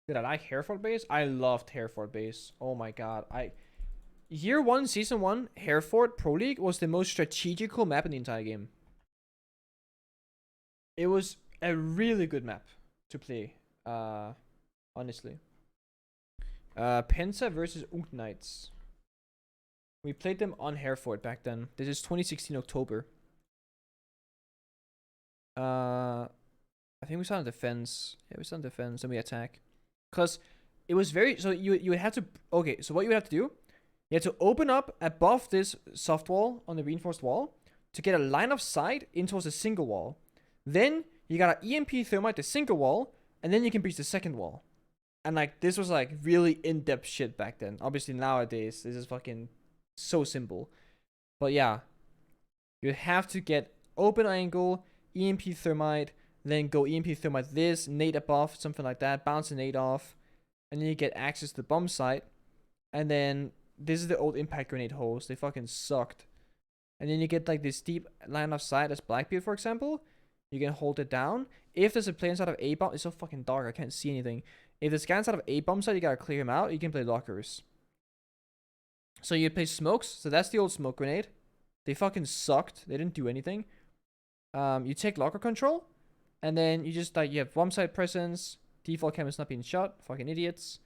Did I like Hereford base? I loved Hereford base. Oh my god. Year 1, Season 1, Hereford Pro League was the most strategical map in the entire game. It was a really good map to play, honestly. Penta versus Unk Knights. We played them on Hereford back then. This is 2016 October. I think we started defense. Yeah, we started defense and we attack. Because it was very... So you would have to... Okay, so what you would have to do... You have to open up above this soft wall on the reinforced wall to get a line of sight in towards a single wall. Then you gotta EMP thermite the single wall, and then you can breach the second wall. And like, this was like really in-depth shit back then. Obviously nowadays, this is fucking so simple. But yeah, you have to get open angle, EMP thermite, then go EMP thermite this, nade above, something like that, bounce a nade off, and then you get access to the bomb site. And then this is the old impact grenade holes. They fucking sucked. And then you get like this deep line of sight as Blackbeard, for example. You can hold it down. If there's a player inside of A bomb, it's so fucking dark, I can't see anything. If there's a guy inside of A bomb site, you gotta clear him out. You can play lockers. So you play smokes. So that's the old smoke grenade. They fucking sucked. They didn't do anything. You take locker control, and then you just like you have bomb site presence. Default cam is not being shot. Fucking idiots.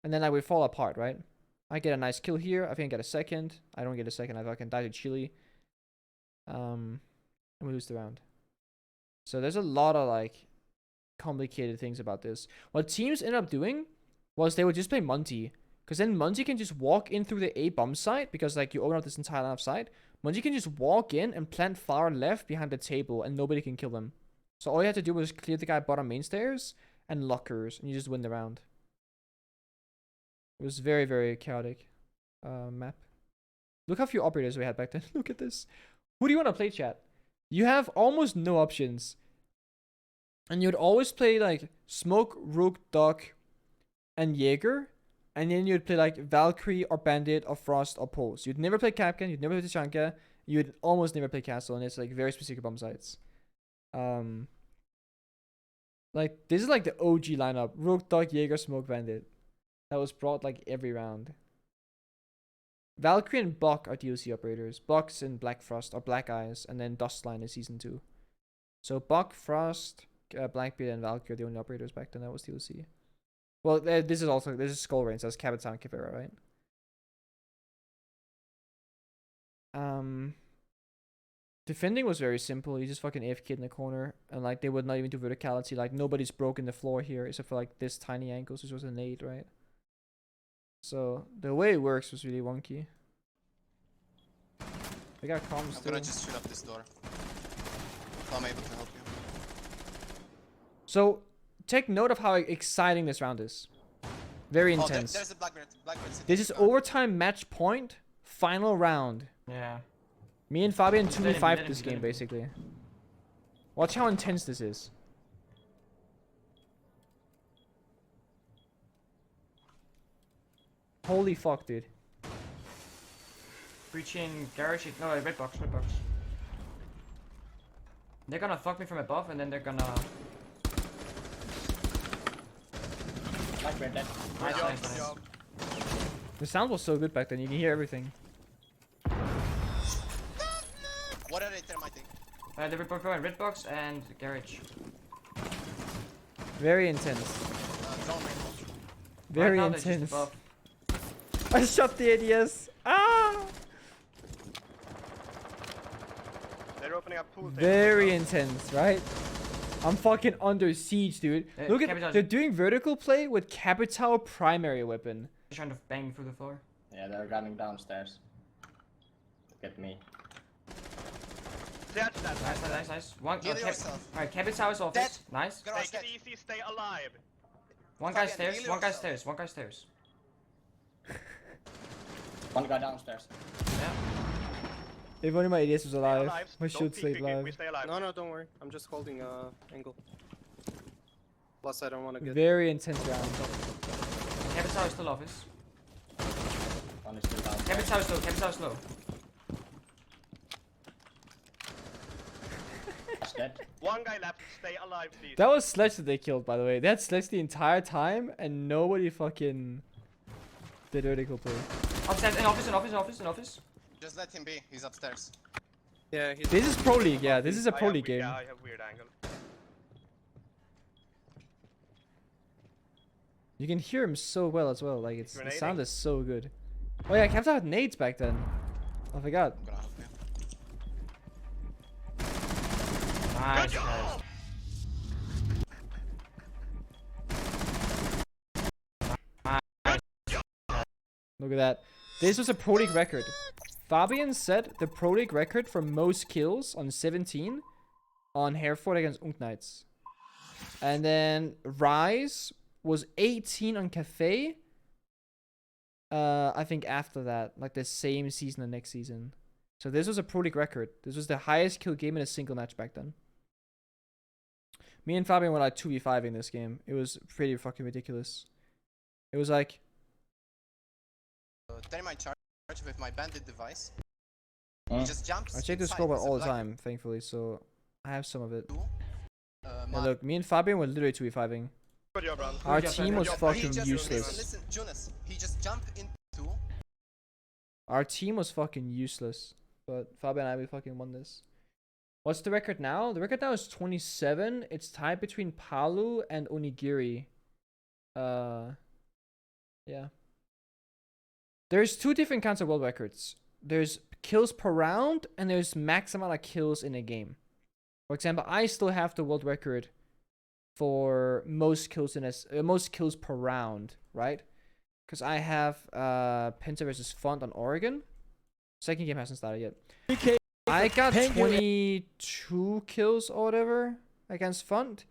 And then like we fall apart, right? I get a nice kill here. I think I get a second. I don't get a second. I fucking die to Chile. And we lose the round. So there's a lot of like complicated things about this. What teams ended up doing was they would just play Monty. Because then Monty can just walk in through the A bomb site. Because like you open up this entire line of sight. Monty can just walk in and plant far left behind the table. And nobody can kill them. So all you had to do was clear the guy bottom main stairs. And lockers. And you just win the round. It was very, very chaotic map. Look how few operators we had back then. Look at this. Who do you want to play, chat? You have almost no options. And you'd always play like Smoke, Rook, Duck, and Jaeger. And then you'd play like Valkyrie or Bandit or Frost or Pulse. You'd never play Kapkan, you'd never play Tashanka. You'd almost never play Castle, and it's like very specific bomb sites. Like this is like the OG lineup. Rook, Duck, Jaeger, Smoke, Bandit. That was brought like every round. Valkyrie and Buck are DLC operators. Buck's in Black Frost or Black Eyes, and then Dustline is Season 2. So Buck, Frost, Blackbeard, and Valkyrie are the only operators back then. That was DLC. Well, this is Skull Reigns. That's Kabutown and Kivera, right? Defending was very simple. You just fucking AFK in the corner, and like they would not even do verticality. Like nobody's broken the floor here except for like this tiny angles, which was a nade, right? So the way it works was really wonky. We got comms. I'm gonna just shoot up this door. If I'm able to help you. So take note of how exciting this round is. Very intense. There's a Blackbeard. This is overtime match point, final round. Yeah. Me and Fabian 2v5 this game basically. Watch how intense this is. Holy fuck, dude. Breaching garage. No, red box. They're gonna fuck me from above, and then they're gonna. Blackbeard dead. Nice. The sound was so good back then. You can hear everything. What are they thermiting? The red box and garage. Very intense. Drone range. Very Right now, they're just intense. above. I shot the ADS. Ah! They're opening up pool. Very intense, right? I'm fucking under siege, dude. Look at, they're doing vertical play with Capital primary weapon. They're trying to bang me through the floor. Yeah, they're running downstairs. Look at me. Nice. One. Heal yourself. Alright, Capital is office. Dead. Nice. Take it easy, stay alive. One guy stairs. One guy stairs. One guy downstairs. Yeah. If only my ADS was Stay alive, alive. my Don't shield peek stayed again, alive. we stay alive. No, don't worry. I'm just holding angle. Plus, I don't want to get. Very intense round. Capital is still office. One is still downstairs. Capital is low. Dead. One guy left. Stay alive, please. That was Sledge that they killed, by the way. They had Sledge the entire time, and nobody fucking did vertical play. Upstairs, in office. Just let him be. He's upstairs. Yeah, he's This is Pro League, yeah. This is a I Pro have League game. Yeah, I have weird angle. You can hear him so well as well. Like, the Grenading. sound is so good. Oh yeah, Captain had nades back then. I forgot. I'm gonna help you. Nice, guys. Look at that. This was a Pro League record. Fabian set the Pro League record for most kills on 17 on Hereford against Unknights. And then Rise was 18 on Cafe. I think after that, like the same season the next season. So this was a Pro League record. This was the highest kill game in a single match back then. Me and Fabian were like 2v5 in this game. It was pretty fucking ridiculous. It was like... There my charge with my bandit device. Mm. He just jumps. I check the inside scoreboard with a all the black time, thankfully, so I have some of it. tool. And My- look, me and Fabian were literally 2v5ing. Good job, Brand. Our job, team Fabian. was But he fucking just- useless. Listen, Jonas. He just jumped into. Our team was fucking useless. But Fabian and I, we fucking won this. What's the record now? The record now is 27. It's tied between Palu and Onigiri. Yeah. There's two different kinds of world records. There's kills per round, and there's max amount of kills in a game. For example, I still have the world record for most kills in most kills per round, right? Because I have Penta versus Font on Oregon. Second game hasn't started yet. I got 22 kills or whatever against Font,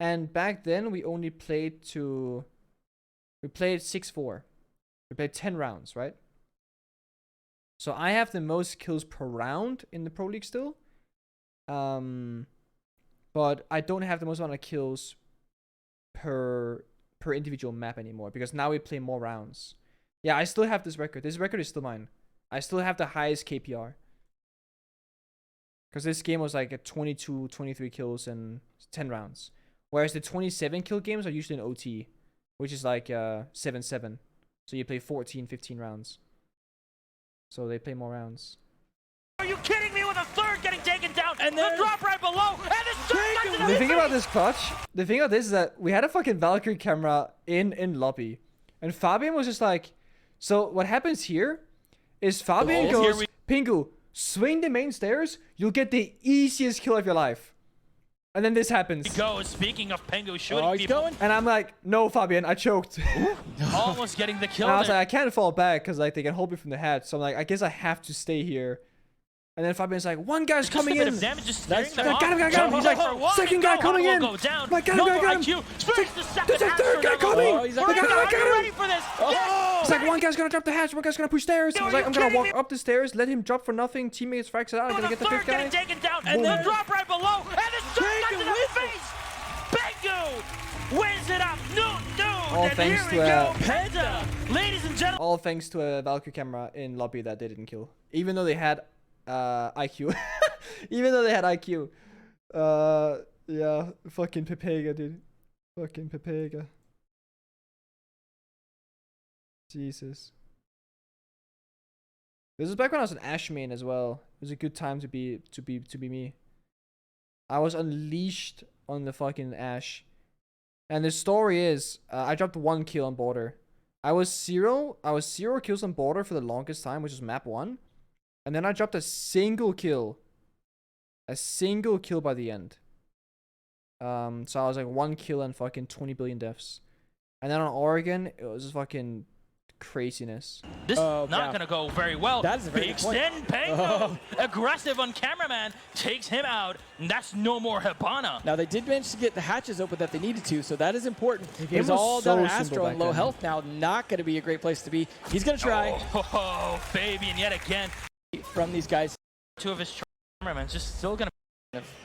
and back then we only played we played 6-4. We played 10 rounds, right? So I have the most kills per round in the Pro League still. But I don't have the most amount of kills per individual map anymore, because now we play more rounds. Yeah, I still have this record. This record is still mine. I still have the highest KPR. Because this game was like a 22, 23 kills in 10 rounds. Whereas the 27 kill games are usually in OT, which is like 7-7. So you play 14, 15 rounds. So they play more rounds. Are you kidding me, with a third getting taken down? And the drop right below, and the third The thing about this clutch, the thing about this is that we had a fucking Valkyrie camera in lobby. And Fabian was just like, so what happens here is Fabian goes, Pengu, swing the main stairs, you'll get the easiest kill of your life. And then this happens. Go. Speaking of Pengu shooting people, And I'm like, no, Fabian, I choked. almost getting the kill And I was there. like, I can't fall back because like they can hold me from the head. So I'm like, I guess I have to stay here. And then Fabian's like, one guy's Just a coming bit in. of damage, just staring them I off. got him. He's like, second guy coming in. Go down. I got him, No I more got him. IQ. Spares the second There's a hatch third for guy them. coming. Are you him. ready for this? Yes. It's like, one guy's gonna drop the hatch, one guy's gonna push stairs. I was like, I'm gonna walk up the stairs, let him drop for nothing. Teammates frags it out. I'm With gonna a get the third fifth guy. getting taken down, and then drop right below, and the third guy to the face. Pengu wins it up. No. All And thanks here we to, go. Penta, ladies and gentlemen. All thanks to a Valkyrie camera in lobby that they didn't kill. Even though they had IQ. Even though they had IQ. Yeah, fucking Pepega, dude. Fucking Pepega. Jesus. This was back when I was an Ash main as well. It was a good time to be me. I was unleashed on the fucking Ash. And the story is, I dropped 1 kill on border. I was 0 kills on border for the longest time, which was map 1. And then I dropped a single kill. A single kill by the end. So I was like 1 kill and fucking 20 billion deaths. And then on Oregon, it was just fucking craziness. This is not gonna go very well. That is a very Big good point. extend Pengu. Aggressive on cameraman. Takes him out. And that's no more Hibana. Now they did manage to get the hatches open that they needed to, so that is important. game He's was all so down to simple Astro back and low then. health now. Not going to be a great place to be. He's going to try Oh, baby. And yet again, from these guys. 2 of his cameramen just still gonna.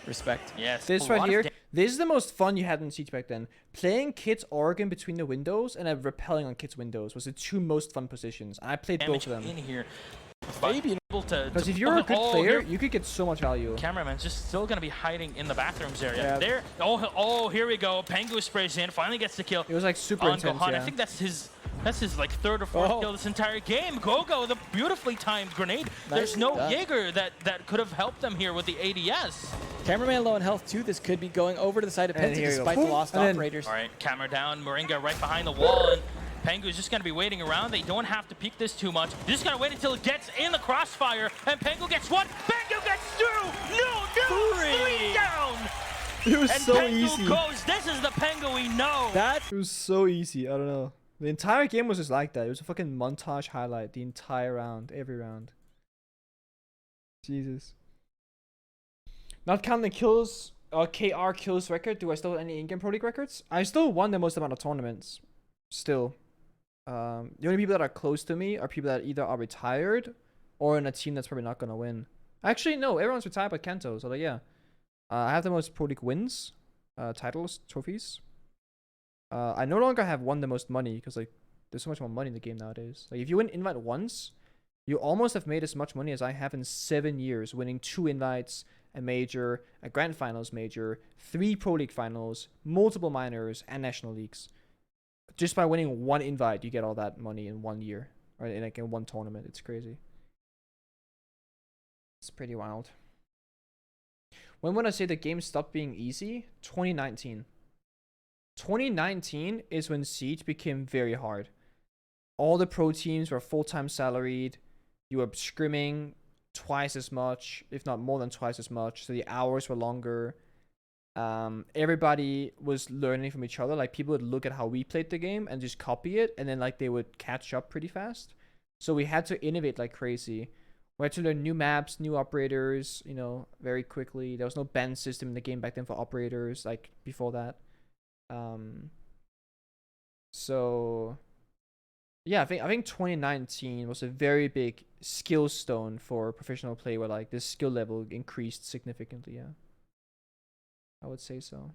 Respect. Yes. This a right lot of here, da- this is the most fun you had in Siege back then. Playing Kit's Oregon between the windows and repelling on Kit's windows was the 2 most fun positions. And I played both damage of them. in here. But Fabian. able to Because if you're a good oh, player, here- you could get so much value. Cameraman's just still gonna be hiding in the bathrooms area. Yeah. There. Oh, here we go. Pengu sprays in. Finally gets the kill It was like super on intense, Gohan. yeah. I think that's his like third or fourth Oh. kill this entire game. Gogo, the beautifully timed grenade. There's Nice. no Yeah. Jaeger that could have helped them here with the ADS. Cameraman low in health too. This could be going over to the side of And Pengu here you go. despite the Boom. lost And then- operators. All right, camera down. Moringa right behind the wall, and Pengu's just gonna be waiting around. They don't have to peek this too much. You just gotta wait until it gets in the crossfire, and Pengu gets one. Pengu gets two. No, three down. It was And so Pengu easy. goes. This is the Pengu we know. That It was so easy. I don't know. The entire game was just like that. It was a fucking montage highlight the entire round, every round. Jesus. Not counting the kills, KR kills record. Do I still have any in-game Pro League records? I still won the most amount of tournaments. Still. The only people that are close to me are people that either are retired or in a team that's probably not gonna win. Actually, no. Everyone's retired but Kento. So like, yeah. I have the most Pro League wins, titles, trophies. I no longer have won the most money because like there's so much more money in the game nowadays. Like if you win invite once, you almost have made as much money as I have in 7 years, winning 2 invites, a major, a grand finals major, 3 Pro League finals, multiple minors, and national leagues. Just by winning 1 invite, you get all that money in 1 year, or in like in 1 tournament. It's crazy. It's pretty wild. When would I say the game stopped being easy? 2019. 2019 is when Siege became very hard. All the pro teams were full-time salaried. You were scrimming twice as much, if not more than twice as much. So the hours were longer. Everybody was learning from each other. Like people would look at how we played the game and just copy it, and then like they would catch up pretty fast. So we had to innovate like crazy. We had to learn new maps, new operators, you know, very quickly. There was no ban system in the game back then for operators, like before that. So yeah, I think 2019 was a very big skill stone for professional play where like the skill level increased significantly, yeah. I would say so.